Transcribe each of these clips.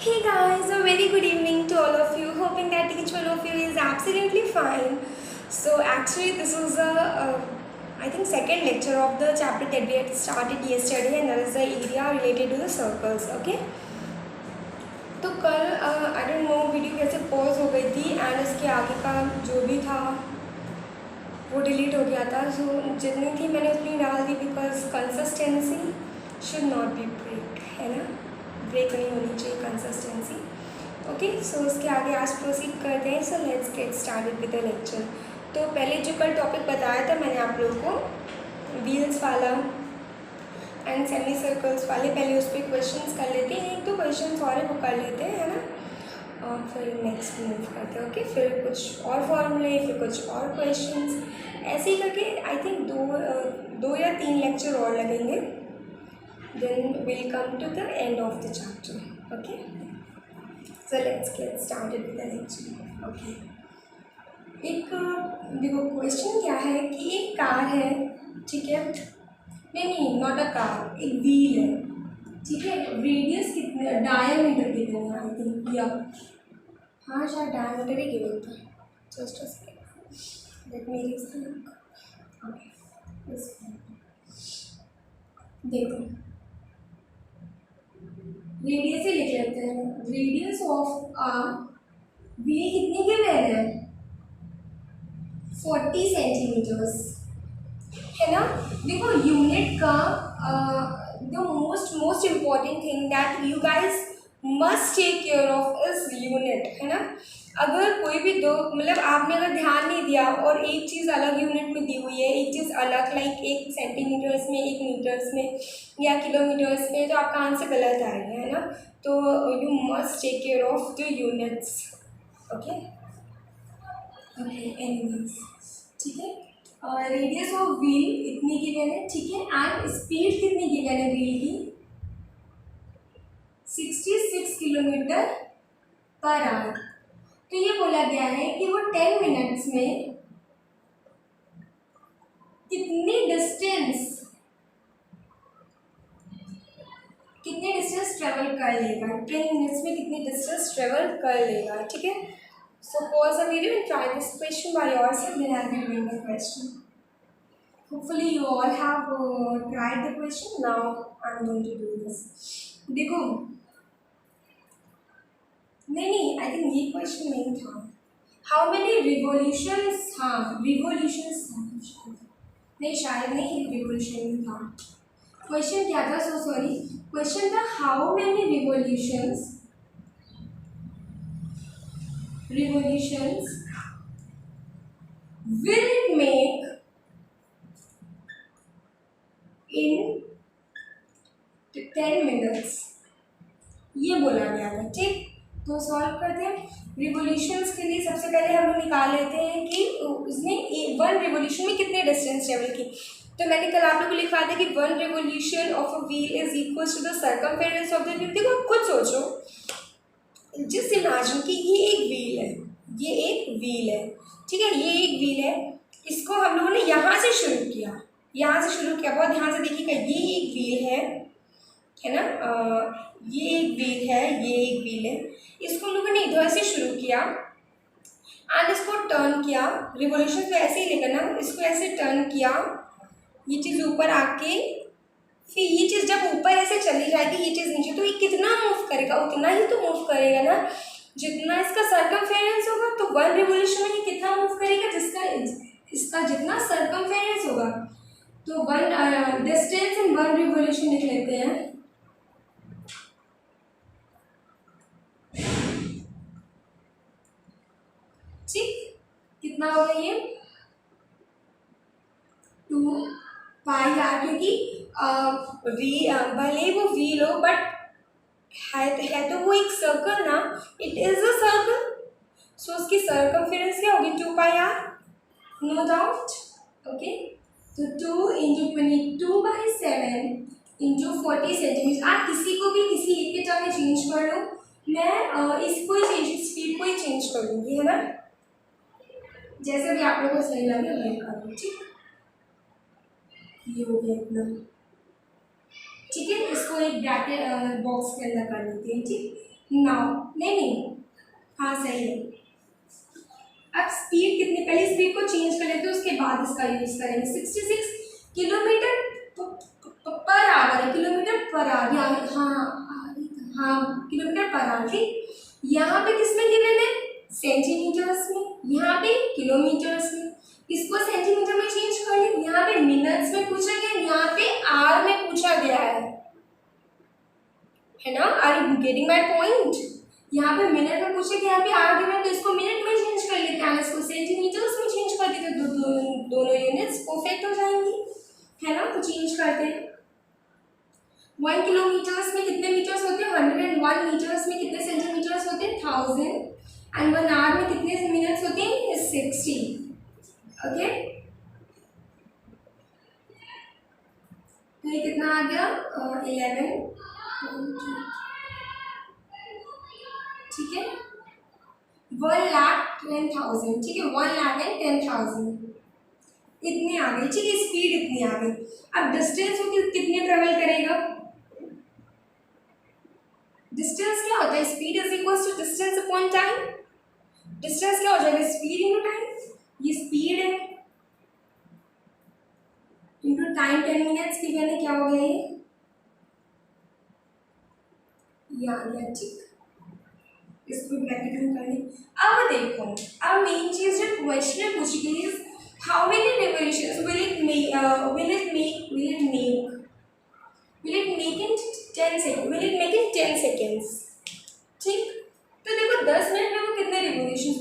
Hey guys, a very good evening to all of you. Hoping that each one of you is absolutely fine. So actually, this is I think second lecture of the chapter that we had started yesterday, and that is the area related to the circles. Okay. तो कल I don't know video कैसे pause हो गई थी and इसके आगे का जो भी था वो डिलीट हो गया था. सो जितनी थी मैंने उतनी डाल दी because consistency should not be break, है ना. ब्रेक नहीं होनी चाहिए कंसिस्टेंसी. ओके, सो उसके आगे आज प्रोसीड करते हैं. सो let's get started with the lecture. तो पहले जो कल टॉपिक बताया था मैंने आप लोगों को, व्हील्स वाला एंड सेमी सर्कल्स वाले, पहले उस पर क्वेश्चंस कर लेते हैं. एक दो क्वेश्चंस और है वो कर लेते हैं, है ना. और फिर नेक्स्ट मूव करते हैं. ओके, फिर कुछ और फॉर्मूले, फिर कुछ और क्वेश्चंस, ऐसे ही करके आई थिंक दो या तीन लेक्चर और लगेंगे. Then will come to the end of the chapter. Okay, so let's get started with the lecture. Okay, एक देखो क्वेश्चन क्या है कि एक कार है, ठीक है. नहीं, नॉट अ कार, एक व्हील है, ठीक है. रेडियस कितने, डायमीटर कितने हैं आई थिंक, या हाँ शायद डायमीटर ही गिवन था. Just a second, let me read the. Okay, देखो रेडियस ही लिख लेते हैं. रेडियस ऑफ आ व्हील कितनी की वैल्यू है, 40 सेंटीमीटर्स, है ना. देखो यूनिट का the most important thing that you guys must take care of is unit, है ना. अगर कोई भी दो मतलब आपने अगर ध्यान नहीं दिया और एक चीज़ अलग यूनिट में दी हुई है, एक चीज़ अलग लाइक एक सेंटीमीटर्स में, एक मीटर्स में या किलोमीटर्स में, तो आपका आंसर गलत आएगा, है ना. तो you must take care of the units. Okay okay, anyways, ठीक है. रेडियस ऑफ व्हील इतनी गिवन है, ठीक है. एंड स्पीड कितनी गिवन है व्हील की, 66 किलोमीटर पर आवर. तो ये बोला गया है कि वो 10 मिनट्स में कितनी डिस्टेंस ट्रेवल कर लेगा, 10 मिनट्स में कितनी डिस्टेंस ट्रेवल कर लेगा, ठीक है. So pause the video and try this question by yourself, then I will do the question. Hopefully you all have tried the question. Now I'm going to do this. देखो नहीं, I think ये question नहीं था. How many revolutions, हाँ revolutions था नहीं, शायद नहीं revolution था. क्वेश्चन क्या था, सो सॉरी. क्वेश्चन था how many revolutions will it make in 10 minutes, ये बोला गया था, ठीक. तो सॉल्व करते हैं. रिवोल्यूशंस के लिए सबसे पहले हम लोग निकाल लेते हैं कि उसने वन रिवोल्यूशन में कितने डिस्टेंस ट्रेवल की. तो मैंने कल आप लोग को लिखवा दिया कि one revolution of a wheel is equal to the circumference of the wheel. देखो खुद सोचो, जस्ट इमेजिन कि ये एक व्हील है, ये एक व्हील है, ठीक है. ये एक व्हील है, इसको हम लोगों ने यहाँ से शुरू किया, बहुत ध्यान से देखिएगा. ये एक व्हील है ना. ये एक व्हील है, ये एक व्हील है. इसको हम लोगों ने इधर से शुरू किया एंड इसको टर्न किया. रिवोल्यूशन तो ऐसे ही लेकर ना, इसको ऐसे टर्न किया, ये चीज़ ऊपर आके, फिर ये चीज़ जब ऊपर ऐसे चली जाएगी, ये चीज़ नीचे, तो ये कितना मूव करेगा, उतना ही तो मूव करेगा ना जितना इसका सर्कमफेरेंस होगा. तो वन रिवोल्यूशन में ये कितना मूव करेगा, जिसका इसका जितना सर्कमफेरेंस होगा. तो one distance in one revolution लिख लेते हैं. ठीक, कितना होगा ये 2 पाई आर, क्योंकि भले वो व्हील हो बट है तो वो एक सर्कल ना, इट इज अ सर्कल. सो उसकी सर्कमफेरेंस क्या होगी, 2 पाई आर, नो डाउट. ओके, तो 2 इंटू 22/7 इंटू 40 सेंटीमीटर. आप किसी को भी किसी एक के टर्म में चेंज कर लो, मैं इसको ही चेंज, स्पीड को ही चेंज कर दूँगी, है ना. जैसे भी आप लोगों को सही लगे वही कर लो, ठीक. ये हो गया इतना, ठीक है. इसको एक ब्रैकेट बॉक्स के अंदर कर लेते हैं, ठीक. नाउ नहीं नहीं, हाँ सही है। अब स्पीड कितनी, पहले स्पीड को चेंज कर लेते हैं उसके बाद इसका यूज करेंगे। 66 किलोमीटर पर आवर है, किलोमीटर पर आवर, हाँ किलोमीटर पर आवर, ठीक। यहाँ पे किसमें गिवन है, सेंटीमीटर्स में, यहाँ पे किलोमीटर्स में, इसको सेंटीमीटर में चेंज कर ले, यहाँ पे मिनट्स में पूछा गया, यहाँ पे आर में पूछा गया है ना। Are you getting my point? यहाँ पे मिनट में पूछे कि यहाँ पे आर गिवन, तो इसको मिनट में चेंज कर लेते हैं, इसको सेंटीमीटर्स में चेंज कर देते, दोनों यूनिट्स परफेक्ट हो जाएंगी, है ना। तो चेंज करते हैं। 1 किलोमीटर्स में कितने मीटर्स होते हैं, 101 मीटर्स में कितने सेंटीमीटर्स होते हैं, 1000, एंड 1 आवर में कितने मिनट्स होते हैं, 60। ओके, तो ये कितना आ गया, 11, ठीक है, 1,10,000, ठीक है, 1,10,000 इतनी आ गई, ठीक है, स्पीड इतनी आ गई। अब डिस्टेंस वो कितने ट्रेवल करेगा, डिस्टेंस क्या होता है, speed is equal to distance upon time. Distance क्या हो जाएगा, स्पीड इनटू टाइम, ये स्पीड है इनटू टाइम, 10 मिनट्स की मैंने क्या हो गया, ये आ गया, ठीक। इसको ब्रैकेट में कर लें। अब देखो, अब मेन चीज जो क्वेश्चन पूछी गई है, how many revolutions will it make in 10 second, will it make in 10 seconds, ठीक। तो देखो 10 मिनट में वो कितने रिवोल्यूशंस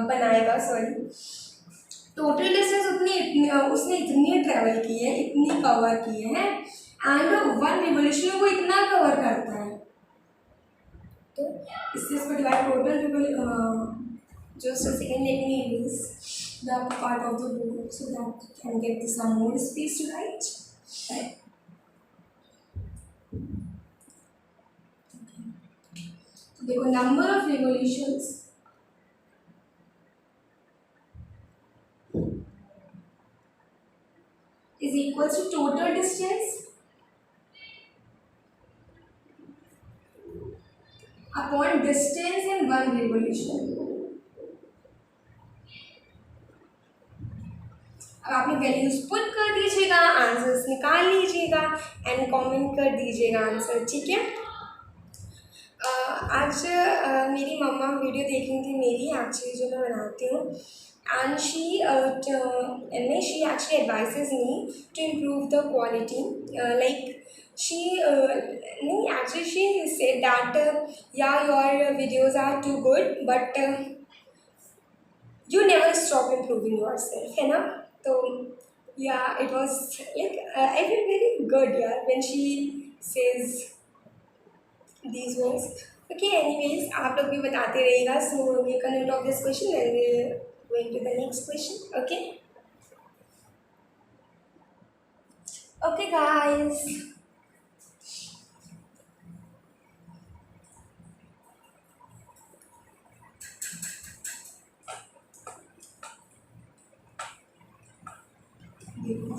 बनाएगा, सॉरी, टोटल डिस्टेंस उसने इतनी ट्रेवल की है, इतनी कवर की है, एंड 1 रिवोल्यूशन में वो इतना कवर करता है, तो इससे इसको divide, total just a second, let me erase the part of the book so that I can get some more space to write. देखो number of revolutions is equals to total distance upon distance in 1 revolution. अब आपने values put कर दीजिएगा, answers निकाल लीजिएगा and comment कर दीजिएगा answer, ठीक है। आज मेरी मम्मा वीडियो देख रही थी मेरी, एक्चुअली जो मैं बनाती हूँ, and she actually advises me to improve the quality, like she no actually she said that yeah, your videos are too good, but you never stop improving yourself, है ना। तो yeah, it was like I feel very good yeah when she says these words. Okay, anyways, आप लोग भी बताते रहिएगा, so make a note of this question and we're going to the next question. Okay guys,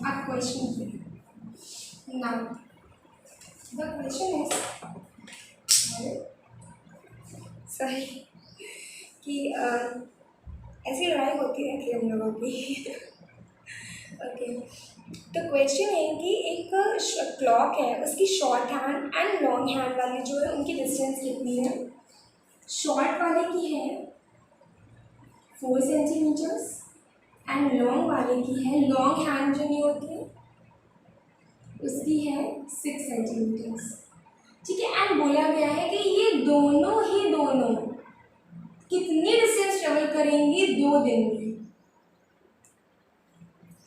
a question now. The question is sorry कि ऐसी लड़ाई होती रहती है हम लोगों की। ओके, तो क्वेश्चन है कि एक क्लॉक है, उसकी short hand and long hand वाली जो है उनकी डिस्टेंस कितनी है। शॉर्ट वाले की है 4 सेंटीमीटर्स एंड लॉन्ग वाले की है, लॉन्ग हैंड जो नहीं होती है उसकी है 6 सेंटीमीटर्स, ठीक है। एंड बोला गया है कि ये दोनों कितनी डिस्टेंस ट्रेवल करेंगी 2 दिन में,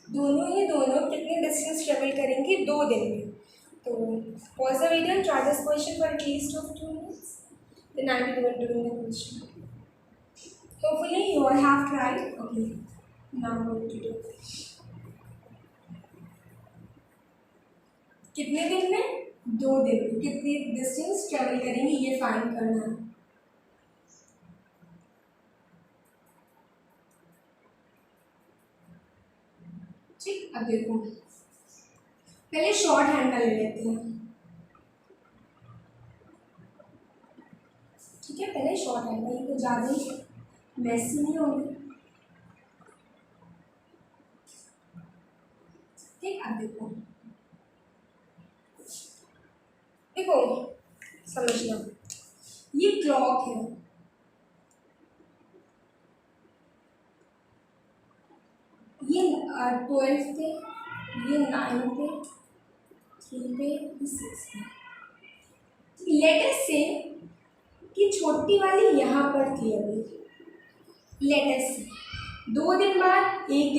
दोनों कितने डिस्टेंस ट्रेवल करेंगी 2 दिन में। तो pause the video and try this question for at least of 2 minutes, then I will do the question. Hopefully you all have tried. Okay, now I'm going to do कितने दिन में, 2 दिन में कितनी डिस्टेंस ट्रेवल करेंगे ये find करना है। ठीक, अब देखो पहले शॉर्ट हैंड का ले लेते हैं। ठीक है, पहले शॉर्ट आएगा, ये कुछ ज़्यादा ही मैसी नहीं होगी। ठीक, अब देखो देखो समझना, ये क्लॉक है, ये 12 पे, ये 9 पे, 3 पे, ये 6 पे। लेट अस से कि छोटी वाली यहाँ पर थी अभी, लेट अस से 2 दिन बाद, एक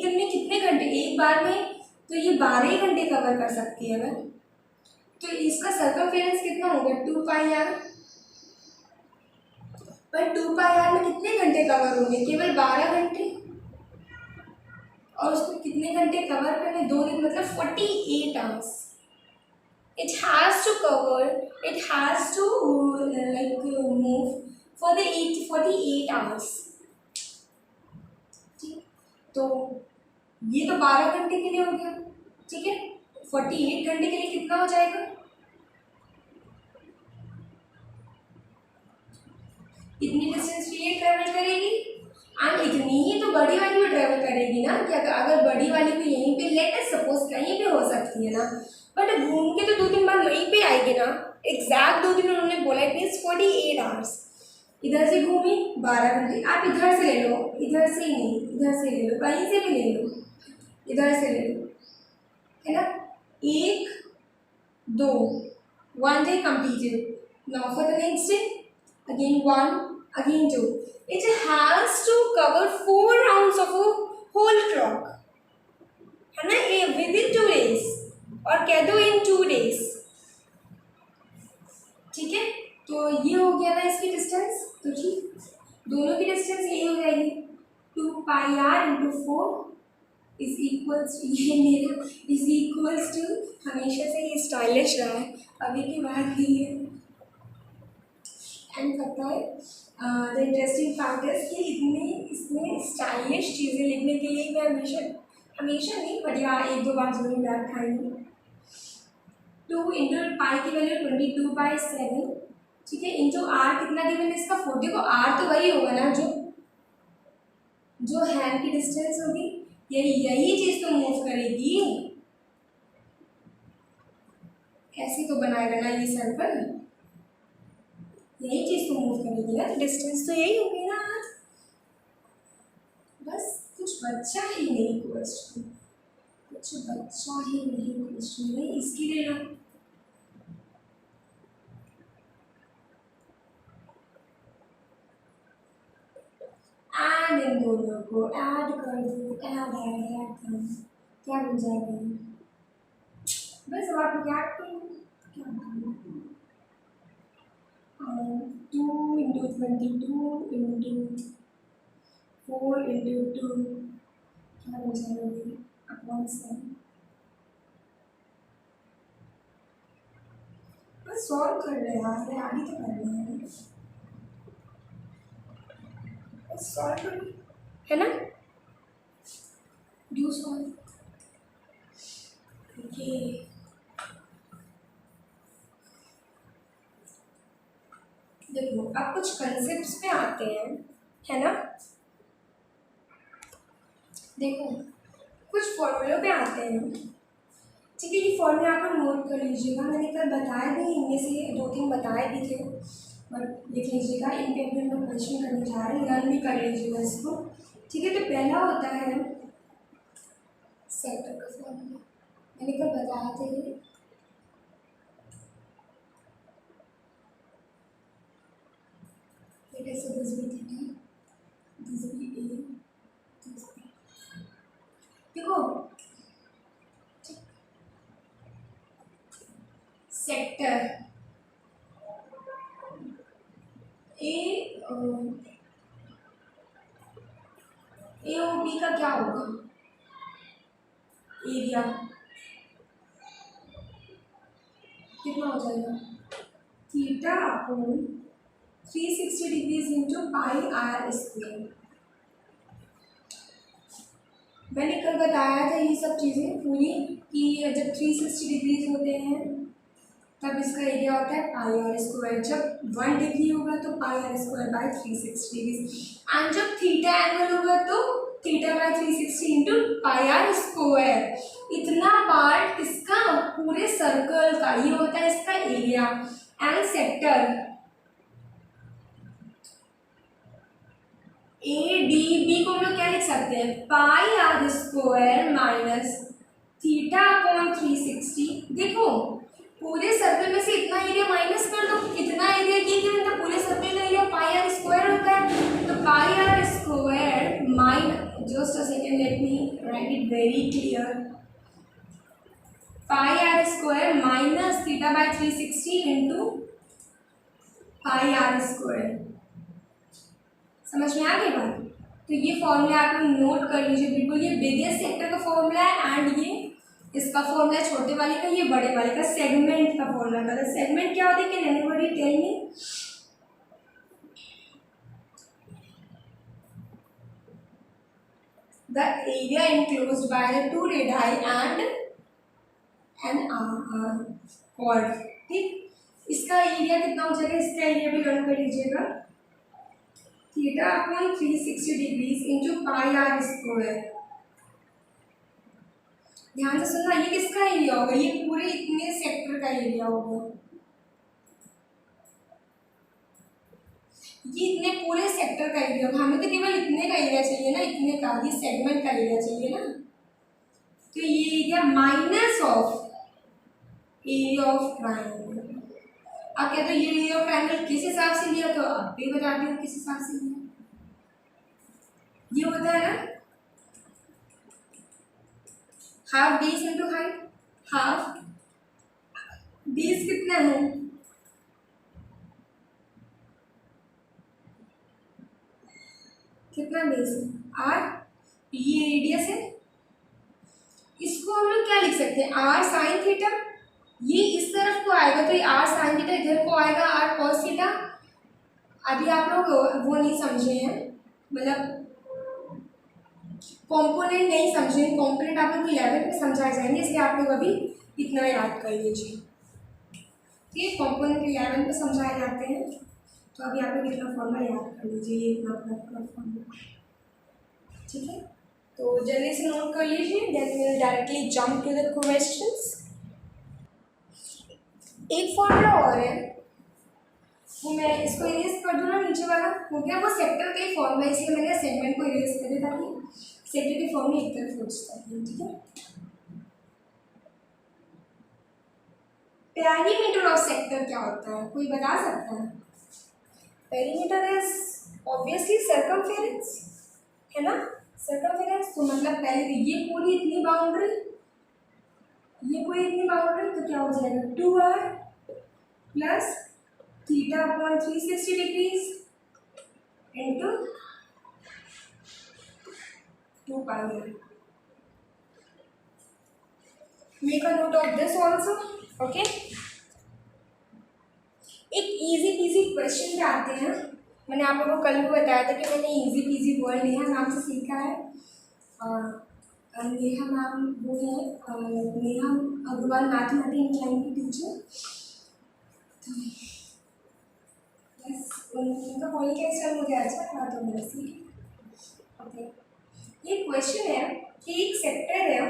दिन में कितने घंटे, एक बार में तो ये 12 ही घंटे कवर कर सकती है अगर, तो इसका सर्कमफेरेंस कितना होगा 2 पाई आर। पर 2 पाई आर में कितने घंटे कवर होंगे, केवल 12 घंटे, और उसको कितने घंटे कवर करने, 2 दिन मतलब 48 hours. It has to cover, it has to move for the 48 hours। ठीक, तो ये तो 12 घंटे के लिए हो गया, ठीक है। 48 घंटे के लिए कितना हो जाएगा, इतनी डिस्टेंस भी ये ट्रेवल करेगी, एंड इतनी ही तो बड़ी वाली भी ट्रेवल करेगी ना, कि अगर बड़ी वाली भी यहीं पे, लेट अस सपोज कहीं पे हो सकती है ना, बट घूम के तो 2 दिन बाद वहीं पे आएगी ना, एग्जैक्ट 2 दिन उन्होंने बोला, इट मीन्स 48 आवर्स। इधर से घूमी 12 घंटे, आप इधर से ले लो, इधर से ही नहीं, इधर से ले लो, कहीं से भी ले लो, इधर से ले लो, है ना। 1 2 1 day completed, now for the next day, again 1, again 2, it has to cover 4 rounds of a whole clock, है ना, ये within 2 days, और कह दो in 2 days। ठीक है, तो ये हो गया ना इसकी डिस्टेंस, तो ठीक, दोनों की डिस्टेंस यही हो जाएगी 2 पाई आर इंटू 4 इज इक्वल्स, ये मेरा इज इक्वल्स टू, हमेशा से ये स्टाइलिश रहा है, अभी की बात नहीं है। एंड पता है द इंटरेस्टिंग फैक्ट है कि इसमें स्टाइलिश चीज़ें लिखने के लिए मैं हमेशा नहीं, बट यहाँ 1-2 बार जरूर याद खाएंगे। 2 इंटू पाई की वैल्यू 22/7, ठीक है, इंटू आर कितना गिवन है इसका 4, देखो आर तो वही होगा ना जो हैंड की डिस्टेंस होगी, यही चीज़ तो मूव करेगी, ऐसे तो बनाएगा ना ये सर्कल, यही चीज़ तो मूव करेगी ना, तो डिस्टेंस तो यही होगी ना। बस कुछ बच्चा ही नहीं क्वेश्चन, कुछ बच्चा ही नहीं क्वेश्चन में, इसकी ले लो, एंड इन दोनों को ऐड कर दो, ऐड कर दो, क्या बन जाएगा, बस अब आप लोग ऐड करो, क्या करना, 2 इंटू 22 इंटू 4 इंटू 2, क्या बन जाएगा अपॉन 7। बस सॉल्व कर रहे हैं यार, आगे तो कर रहे हैं, बस सॉल्व कर, है ना, डू सॉल्व। ओके, देखो अब कुछ कंसेप्ट्स पे आते हैं, है ना, देखो कुछ फॉर्मूलों पे आते हैं, ठीक है, ये फॉर्मूला आप लोग नोट कर लीजिएगा, मैंने कल बताया भी, इनमें से 2-3 बताए भी थे, बट लिख लीजिएगा, इन पे हम लोग क्वेश्चन करने जा रहे हैं, लर्न भी कर लीजिएगा इसको, ठीक है। तो पहला होता है सेक्टर का फॉर्मूला, मैंने कल बताया था ये, ऐसे दिस भी थीटा, दिस भी ए, दिस भी, देखो सेक्टर ए और बी का क्या होगा, एरिया कितना हो जाएगा, theta upon 360 degrees into pi are square. मैंने कल बताया था ये सब चीज़ें पूरी, कि जब 360 डिग्रीज होते हैं तब इसका एरिया होता है पाई आर स्क्वायर। जब 1 डिग्री होगा तो pi are square by 360 degree, and जब थीटा एंगल होगा तो theta by 360 into pi are square. इतना पार्ट किसका, पूरे सर्कल का, ये होता है इसका area. And sector A D B को हम लोग क्या लिख सकते हैं, pi are square minus theta upon 360। देखो पूरे सर्कल में से इतना एरिया माइनस कर दो, इतना एरिया ये क्या होता है, पूरे सर्कल का एरिया पाई आर स्क्वायर होता है। तो pi are square minus, just a second let me write it very clear, pi are square minus theta by 360 into pi are square. समझ में आ गई बात? तो ये फॉर्मूला आप लोग नोट कर लीजिए बिल्कुल। ये बिगेस्ट सेक्टर का फॉर्मूला है एंड ये इसका फॉर्मूला है छोटे वाले का, ये बड़े वाले का सेगमेंट का फॉर्मूला का। सेगमेंट क्या होता है, can anybody tell me? The area enclosed by the two radii and an chord। ठीक, इसका एरिया कितना हो जाएगा, इसका एरिया भी लर्न कर लीजिएगा, theta upon 360 degrees into pi are square. ध्यान से सुनना, ये किसका एरिया होगा, ये पूरे इतने सेक्टर का एरिया होगा, ये इतने पूरे सेक्टर का एरिया होगा। हमें तो केवल इतने का एरिया चाहिए ना, इतने का, ये सेगमेंट का एरिया चाहिए ना। तो ये area minus of area of triangle. अब क्या, तो ये एरिया ऑफ ट्रायंगल किस हिसाब से लिया, तो आप भी बता दो किस हिसाब से लिया। ये होता है ना half base into height. Half base कितना है, कितना बेस है, आर। ये रेडियस है, इसको हम लोग क्या लिख सकते हैं, आर साइन थीटा। ये इस तरफ को आएगा तो ये आर साइन थीटा, इधर को आएगा आर कॉस थीटा। अभी आप लोग वो नहीं समझे हैं, मतलब कंपोनेंट नहीं समझे, कंपोनेंट आप लोग 11th में समझाए जाएंगे, इसलिए आप लोग अभी इतना याद कर लीजिए। ठीक है, कंपोनेंट 11th में समझाए जाते हैं, तो अभी आप लोग इतना फॉर्मूला याद कर लीजिए, ये इतना फॉर्मूला। ठीक है, तो जल्दी से नोट कर लीजिए, then we will directly jump to the questions. एक फॉर्मूला और है, वो मैं इसको इरेज कर दूँ ना, नीचे वाला हो गया, वो सेक्टर का ही फॉर्मूला है, इसलिए मैंने सेगमेंट को इरेज कर दिया ताकि सेक्टर के फॉर्मूले एक तरफ हो जाए। ठीक है, पेरीमीटर ऑफ सेक्टर क्या होता है, कोई बता सकता है? पेरीमीटर इज ऑब्वियसली सर्कमफेरेंस, है ना, सर्कमफेरेंस। तो मतलब पहले ये पूरी इतनी बाउंड्री, ये पूरी इतनी बाउंड्री, तो क्या हो जाएगा 2r plus theta upon 360 degrees into 2 pi. Make a note of this also. Okay, एक इजी पीजी क्वेश्चन पे आते हैं। मैंने आप लोगों को कल भी बताया था कि मैंने इजी पीजी वर्ड नेहा नाम से सीखा है। नेहा मैम वो है, नेहा अग्रवाल मैथमेटिक्स इंक्लाइन की टीचर। यस, उनका पॉडकास्ट मुझे अच्छा था, तो मैंने सीखा। ओके, ये क्वेश्चन है कि एक सेक्टर है,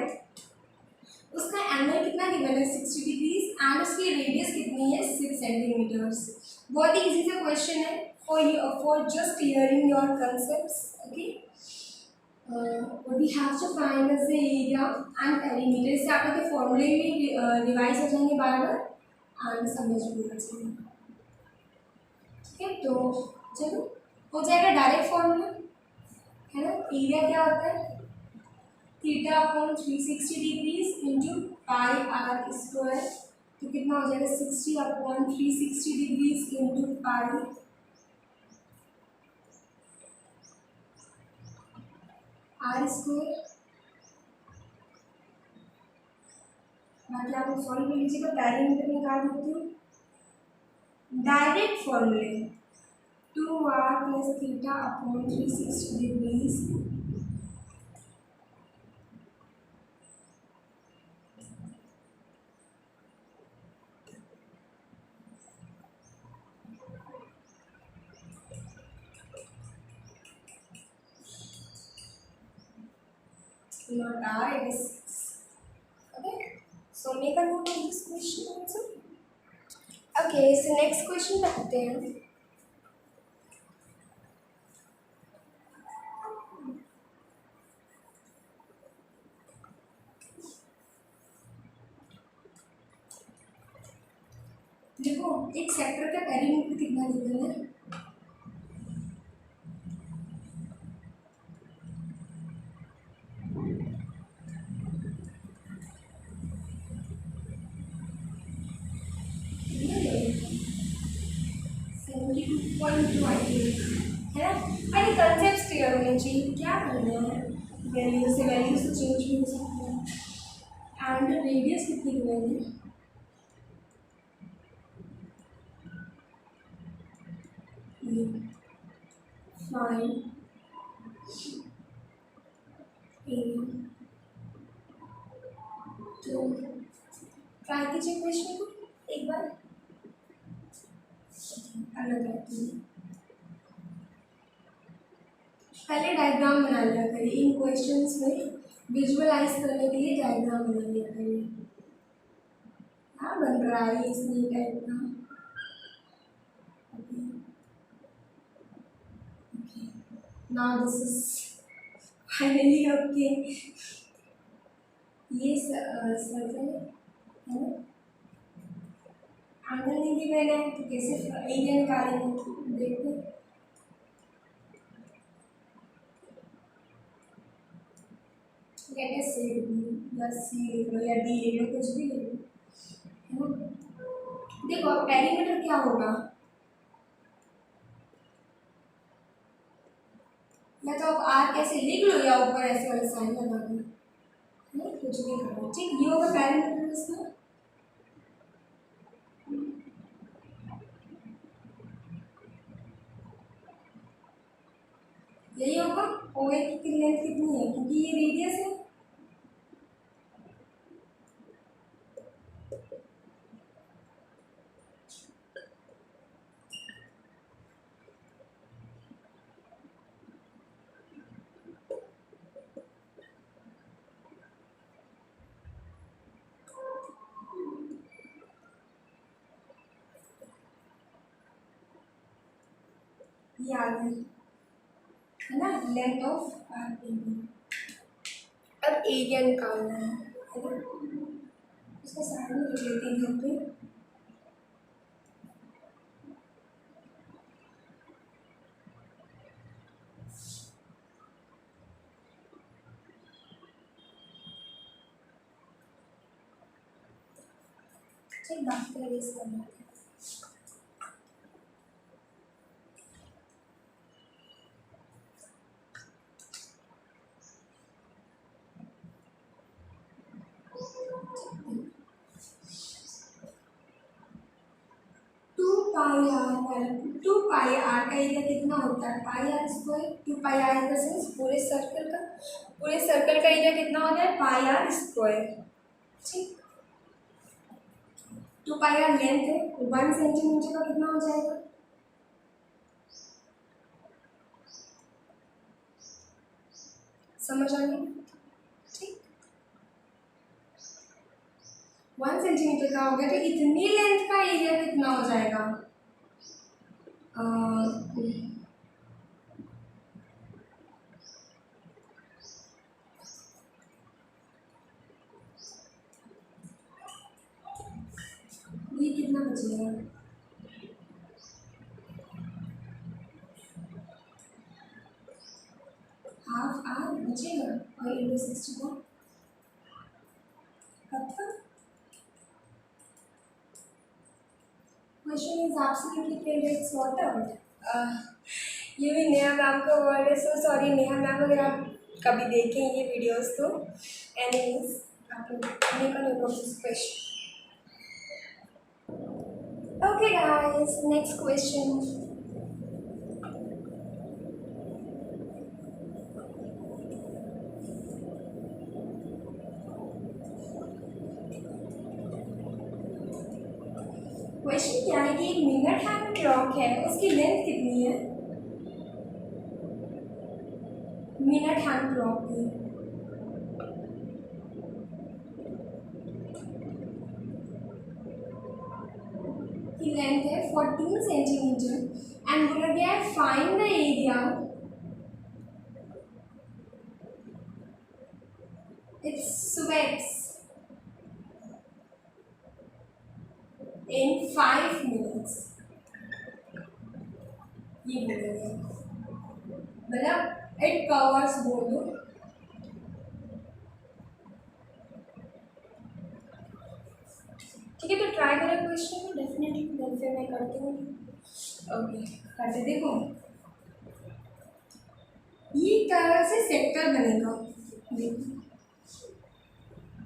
उसका एंगल कितना गिवन है 60 डिग्रीज एंड उसकी रेडियस कितनी है 6 सेंटीमीटर्स। बहुत ही इजी सा क्वेश्चन है for just clearing your concepts. Okay, we have to find the area and perimeter. इससे आप लोग के फॉर्मूले में रिवाइज हो जाएंगे बार बार एंड समझ भी आ जाएंगे। ठीक है, तो चलो हो जाएगा डायरेक्ट फॉर्मूला, है ना। एरिया क्या होता है, theta upon 360 degrees into pi are square. तो कितना हो जाएगा 60 upon 360 degrees into pi are square. बाकी आप लोग सॉल्व कर लीजिएगा, पेरीमीटर निकाल देती हूँ। डायरेक्ट फॉर्मूले 2r plus theta upon 360 degrees not R, it is 6. Okay, so make a note of this question also. Okay, so next question रखते हैं. देखो एक सेक्टर का पेरीमीटर कितना निकलना है. है ना. अरे कंसेप्ट क्लियर होने चाहिए. क्या करना है, वैल्यू से वैल्यू से चेंज भी हो सकता है. एंड रेडियस कितनी गिवन है. फाइव तो ट्राई कीजिए क्वेश्चन को एक बार. अलग करती हूँ. पहले डायग्राम बना लिया करिए. इन क्वेश्चंस में विजुअलाइज करने के लिए डायग्राम बना लिया करिए. हाँ बन रहा है इस टाइप का. Now this is finally okay. ये सर्कल है ना. एंगल नहीं दी मैंने तो कैसे एरिया निकालेंगे देखते हैं. लेट अस से बस सी लिख लो या डी लिख लो, कुछ भी लिख लो, है ना. देखो अब पेरीमीटर क्या होगा. या तो आप आर कैसे लिख लो या ऊपर ऐसे वाला साइन लगा दो. कुछ भी करो. ठीक, ये होगा पेरीमीटर इसका. यही होगा. OA की लेंथ कितनी है क्योंकि ये रेडियस है. ये आ गई है ना लेंथ ऑफ आर. अब एरिया निकालना है ना. इसका साइड में लिख लेते हैं यहाँ पे. ठीक, बात करें इसका. टू पाई आर का एरिया कितना होता है. पाई आर स्क्वायर. 2 पाई आर का सेंस पूरे सर्कल का एरिया कितना होता है. पाई आर स्क्वायर. ठीक, 2 पाई आर लेंथ है. 1 सेंटीमीटर का कितना हो जाएगा. समझ आ गई. ठीक, 1 सेंटीमीटर का हो गया तो इतनी लेंथ का एरिया कितना हो जाएगा. ये कितना बचेगा. हाफ आर बचेगा और इंटू 60 का कब तक. Question is absolutely clear. It's what out. ये भी नेहा मैम का वर्ड है. सो सॉरी नेहा मैम अगर आप कभी देखें ये वीडियोस तो. एनीवेज आप make a note of this question. Okay guys, next question. Question क्या है कि एक मिनट हैंड क्लॉक है, उसकी लेंथ कितनी है. मिनट हैंड क्लॉक की की लेंथ है 14 सेंटीमीटर एंड बोला गया है find the area it sweats in 5 minutes. ये बोला गया मतलब इट कवर्स बोल दो। ठीक है, तो ट्राई करो क्वेश्चन को डेफिनेटली, देन फिर मैं करती हूँ। ओके करते देखो, ये तरह से सेक्टर बनेगा। देखो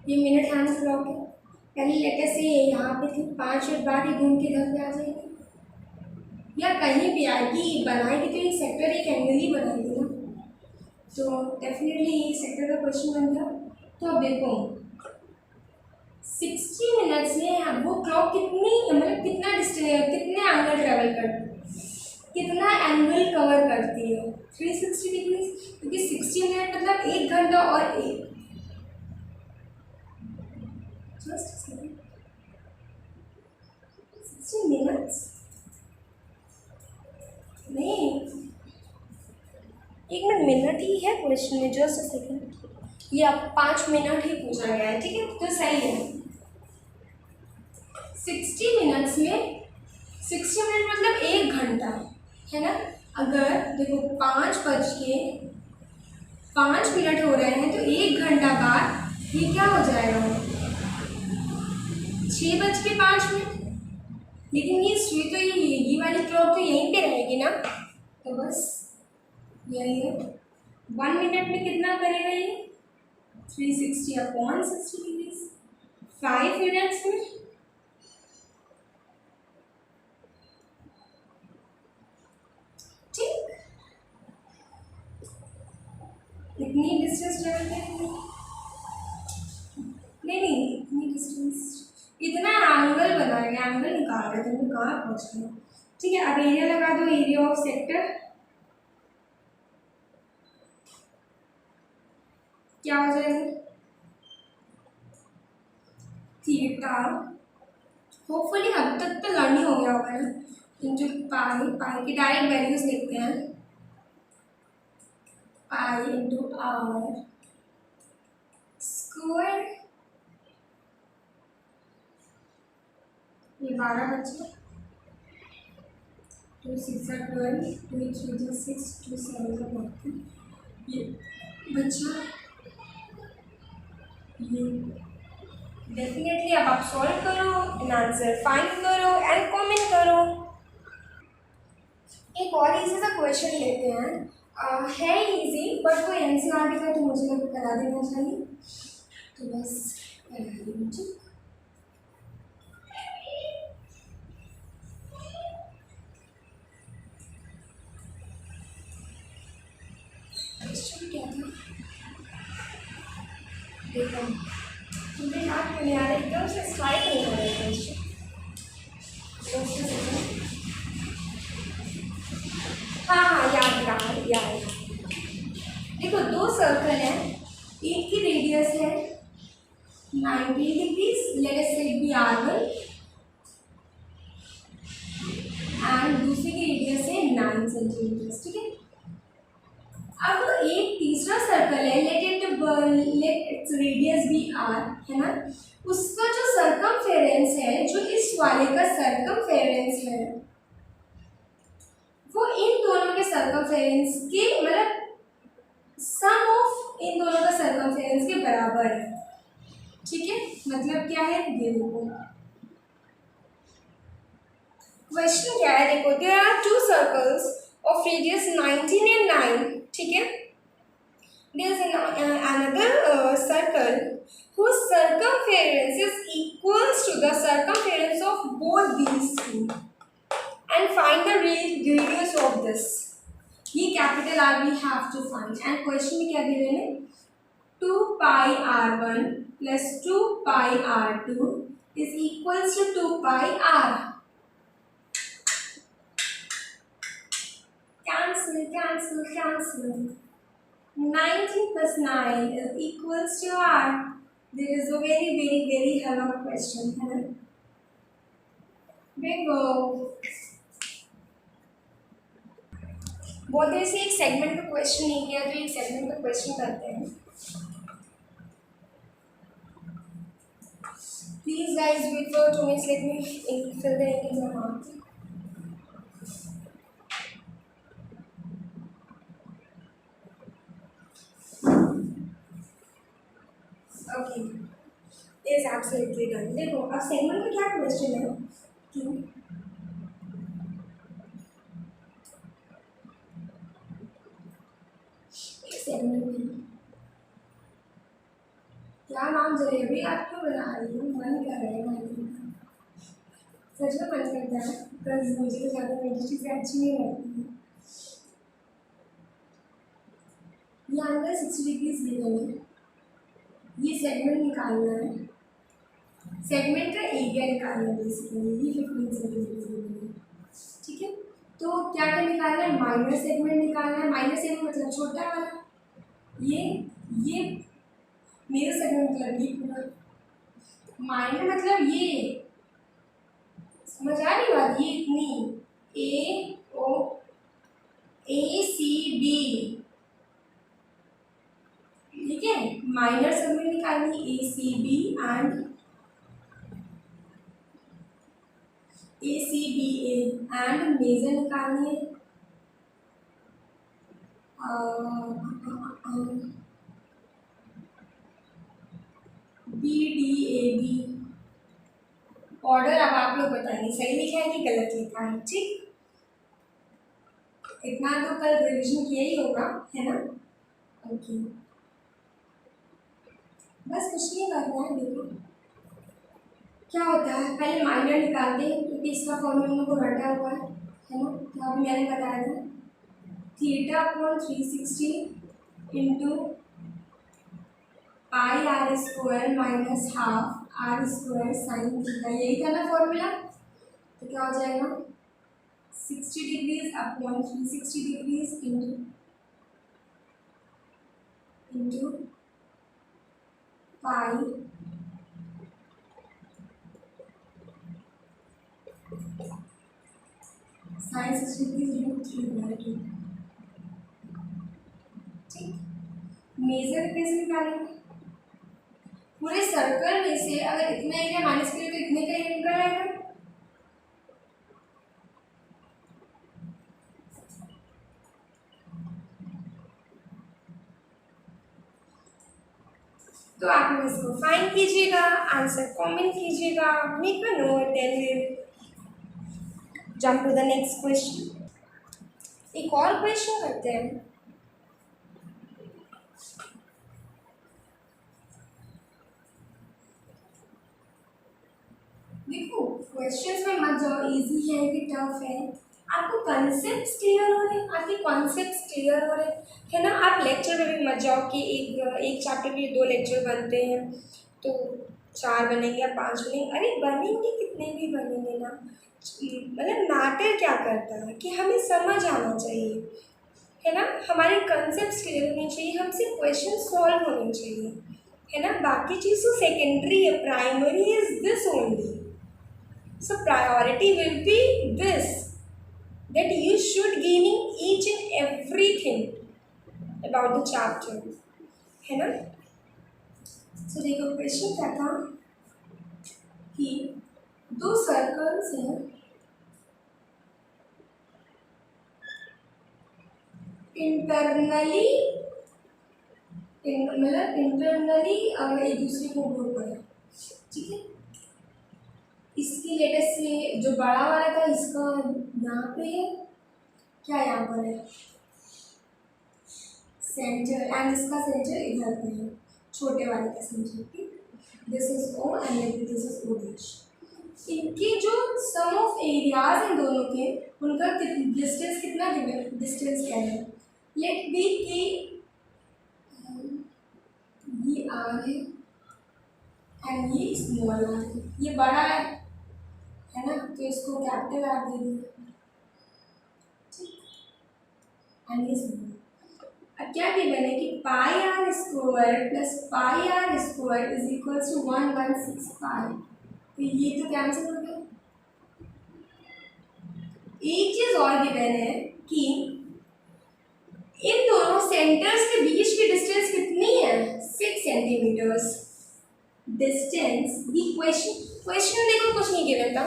ये मिनट हैंड क्लॉक है, पहले लेटर से यहाँ पे थी, 5 मिनट बाद ये घूम के इधर पे आ जाएगी या कहीं भी आएगी, बनाएगी तो एक सेक्टर एक एंगल ही बनाएगी ना, तो डेफिनेटली एक सेक्टर का क्वेश्चन बन गया। तो अब देखो 60 मिनट्स में वो क्लॉक कितनी मतलब कितना डिस्टेंस कितने एंगल ट्रेवल करती है, कितना एंगल कवर करती है 360 डिग्री, क्योंकि 60 मिनट मतलब 1 घंटा और 60 मिनट्स नहीं, 1 मिनट मिनट ही है क्वेश्चन में, जस्ट अ सेकेंड, ये अब 5 मिनट ही पूछा गया है। ठीक है, तो सही है 60 मिनट्स में, 60 मिनट मतलब 1 घंटा है ना। अगर देखो 5:05 हो रहे हैं तो 1 घंटा बाद ये क्या हो जाएगा 6:05। लेकिन ये सुई तो ये वाली क्लॉक तो यहीं पे रहेगी ना, तो बस यही है। 1 मिनट में कितना करेगा ये 360/60 डिग्री। 5 मिनट्स में ठीक इतनी डिस्टेंस ट्रेवल करेंगे, नहीं इतनी डिस्टेंस, इतना एंगल बनाएगा, एंगल निकाल रहे थे, कहाँ पहुँच गए। ठीक है, अब एरिया लगा दो, एरिया ऑफ सेक्टर क्या हो जाएगा थीटा, होपफुली अब तक तो लर्न ही हो गया होगा ना, इंटू पाई की डायरेक्ट वैल्यूज लिखते हैं, पाई इंटू आर स्क्वायर, ये 12 बचे, 2 6 12, 2 3 6, 2 7 14, ये बचा ये। डेफिनेटली अब आप सॉल्व करो, आंसर फाइंड करो एंड कमेंट करो। एक और इजी सा क्वेश्चन लेते हैं, है इजी बट कोई एनसीईआरटी का तो मुझे लोग करा देना चाहिए, तो बस करा दीजिए। क्वेश्चन क्या था देखो, मुझे याद नहीं आ रहा, एकदम से स्ट्राइक नहीं हो रहा है क्वेश्चन। हाँ याद। देखो 2 सर्कल हैं, एक की रेडियस है 90 डिग्रीज, लेट अस से बी R1 एंड दूसरे की रेडियस है 9 सेंटीमीटर। ठीक है, अब एक तीसरा सर्कल है, let its radius be R है ना, उसका जो सर्कमफेरेंस है, जो इस वाले का सर्कमफेरेंस है, वो इन दोनों के सर्कमफेरेंस के मतलब सम ऑफ इन दोनों का सर्कमफेरेंस के बराबर है। ठीक है, मतलब क्या है ये देखो, क्वेश्चन क्या है देखो, there are 2 circles of radius 19 and 9। ठीक है, there is another circle whose circumference is equals to the circumference of both these two and find the radius of this। ये capital R we have to find and question में क्या given है 2 pi R1 plus 2 pi R2 is equals to 2 pi R। cancel 19 plus 9 is equals to R। There is a very hard question है ना। Bingo. बहुत देर से एक segment का question नहीं किया, तो एक सेगमेंट का क्वेश्चन करते हैं। Please guys wait for 2 minutes, let me fill the ink in my mouth. Okay, is absolutely done. देखो अब सेगमेंट का क्या क्वेश्चन है कि सेगमेंट में क्या नाम जलेबी आप क्यों बना रही हो? मन कर रहा है खाने का, सच में मन करता है, बिकॉज मुझे तो ज़्यादा मीठी चीज़ें अच्छी नहीं लगती हैं। ये अंदर 60 डिग्रीज गिवन है, ये सेगमेंट निकालना है, सेगमेंट का एरिया निकालना है बेसिकली, ये 15 सेंटीमीटर गिवन है। ठीक है, तो क्या क्या निकालना है? माइनर सेगमेंट निकालना है। माइनर सेगमेंट मतलब छोटा वाला, ये मेरा सेगमेंट मतलब ये पूरा, माइनर मतलब ये, समझ आ रही बात? ये इतनी ए ओ ए सी बी, ठीक है। माइनर सेगमेंट निकालनी A C B and major निकालनी है B D A B. Order अब आप लोग बताएंगे सही लिखा है कि गलत लिखा है। ठीक, इतना तो कल रिविजन किया ही होगा, है ना? ओके, बस कुछ नहीं करना है। देखो क्या होता है, पहले माइनर निकालते हैं क्योंकि इसका फॉर्मूला हम लोग को रटा हुआ है ना? तो अभी मैंने बताया था theta upon 360 into pi are square minus half R square sine theta, यही था ना फॉर्मूला। तो क्या हो जाएगा 60 degrees upon 360 degrees into pi sine 60 degrees root 3/2। ठीक, मेजर कैसे निकालेंगे? पूरे सर्कल में से अगर इतना एरिया माइनस करें तो इतने का एरिया निकल आएगा। तो आप लोग इसको फाइंड कीजिएगा, आंसर कमेंट कीजिएगा, make a note, then will jump to the next question. एक और क्वेश्चन करते हैं। देखो क्वेश्चंस में मत जाओ, इजी है कि टफ है, आपको कॉन्सेप्ट्स क्लियर हो रहे हैं, आपके कॉन्सेप्ट्स क्लियर हो रहे हैं ना? आप लेक्चर में भी मत जाओ कि एक चैप्टर के 2 लेक्चर बनते हैं तो 4 बनेंगे या 5 बनेंगे। अरे बनेंगे कितने भी बनेंगे ना, मतलब मैटर क्या करता है कि हमें समझ आना चाहिए, है ना? हमारे कंसेप्ट क्लियर होने चाहिए, हमसे क्वेश्चन सॉल्व होने चाहिए, है ना? बाकी चीज़ तो सेकेंडरी है, primary is this only. So priority will be this, that you should gaining each and everything about the chapter, है ना? So देखो क्वेश्चन क्या था कि 2 सर्कल्स हैं, इंटरनली मतलब इंटरनली एक दूसरे को ग्रुप है। ठीक है, इसकी लेटेस्ट से जो बड़ा वाला था इसका यहाँ पे है, क्या यहाँ पर है सेंटर, एंड इसका सेंटर इधर पे है, छोटे वाले का सेंटर। ठीक, this is O and this is O dash. इनके जो सम ऑफ एरियाज हैं दोनों के, उनका डिस्टेंस कितना गिवन, डिस्टेंस क्या है? लेट बी कि ये आर है एंड ये स्मॉल आर है, ये बड़ा है ना? तो इसको कैपिटल आर दे दिया, एंड ये स्मॉल। अब क्या गिवन है कि pi are square plus pi are square is equal to 1/6 pi, तो ये तो कैंसिल हो गया, एक चीज और गिवन है कि इन दोनों सेंटर्स के बीच की डिस्टेंस कितनी है, 6 सेंटीमीटर्स डिस्टेंस। ये क्वेश्चन देखो कुछ नहीं गिवन था।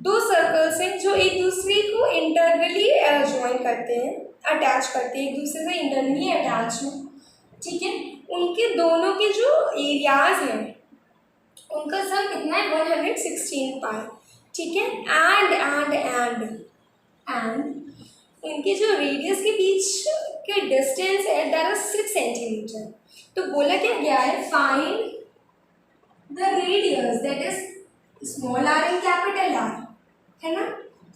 दो सर्कल्स हैं जो एक दूसरे को इंटरनली ज्वाइन करते हैं, अटैच करते हैं, एक दूसरे से इंटरनली अटैच हैं, ठीक है। उनके दोनों के जो एरियाज हैं उनका सम कितना है, 116 पाई, ठीक है। एंड इनके जो रेडियस के बीच के डिस्टेंस है दैट इज 6 सेंटीमीटर। तो बोला क्या गया है, find the radius that is small R and capital R, है ना।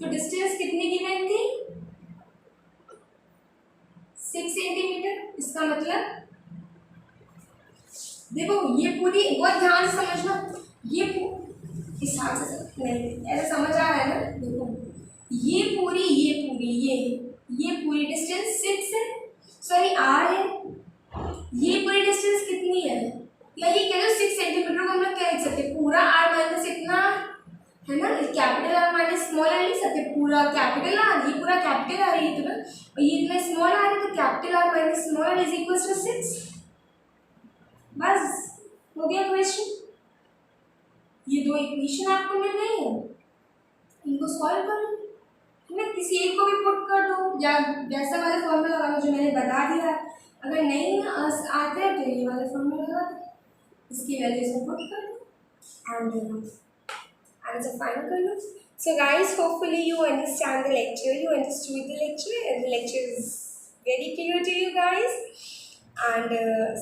तो डिस्टेंस कितनी गिवन थी, 6 सेंटीमीटर। इसका मतलब देखो ये पूरी, बहुत ध्यान से समझना, ये हिसाब से नहीं ऐसा समझ आ रहा है ना। देखो ये पूरी ये पूरी डिस्टेंस 6 है, सॉरी आर है। ये पूरी डिस्टेंस कितनी है, या ये कह लो 6 सेंटीमीटर को हम लोग क्या लिख सकते हैं, पूरा आर माइनस इतना है ना, capital R minus small R लिख सकते, पूरा कैपिटल आर, ये पूरा कैपिटल आर, ये तो ना, और ये इतना स्मॉल आर है, तो capital R minus small R is equal to 6। बस हो गया क्वेश्चन। ये दो इक्वेशन आपको मिल गई है, इनको सॉल्व कर लो, है ना। किसी एक को भी पुट कर दो, या वैसा वाला फॉर्मूला लगा लो जो मैंने बता दिया। अगर नहीं आता है तो ये वाला फॉर्मूला लगा दो, इसकी वैल्यू से पुट कर दो एंड आंसर फाइंड कर लो। So guys, hopefully you understand the lecture, you understood the lecture, and the lecture is very clear to you guys. And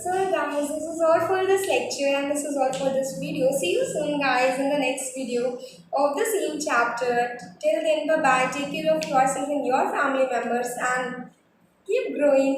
so guys, this is all for this lecture and this is all for this video. See you soon guys in the next video of the same chapter. Till then, bye bye, take care of yourself and your family members and keep growing.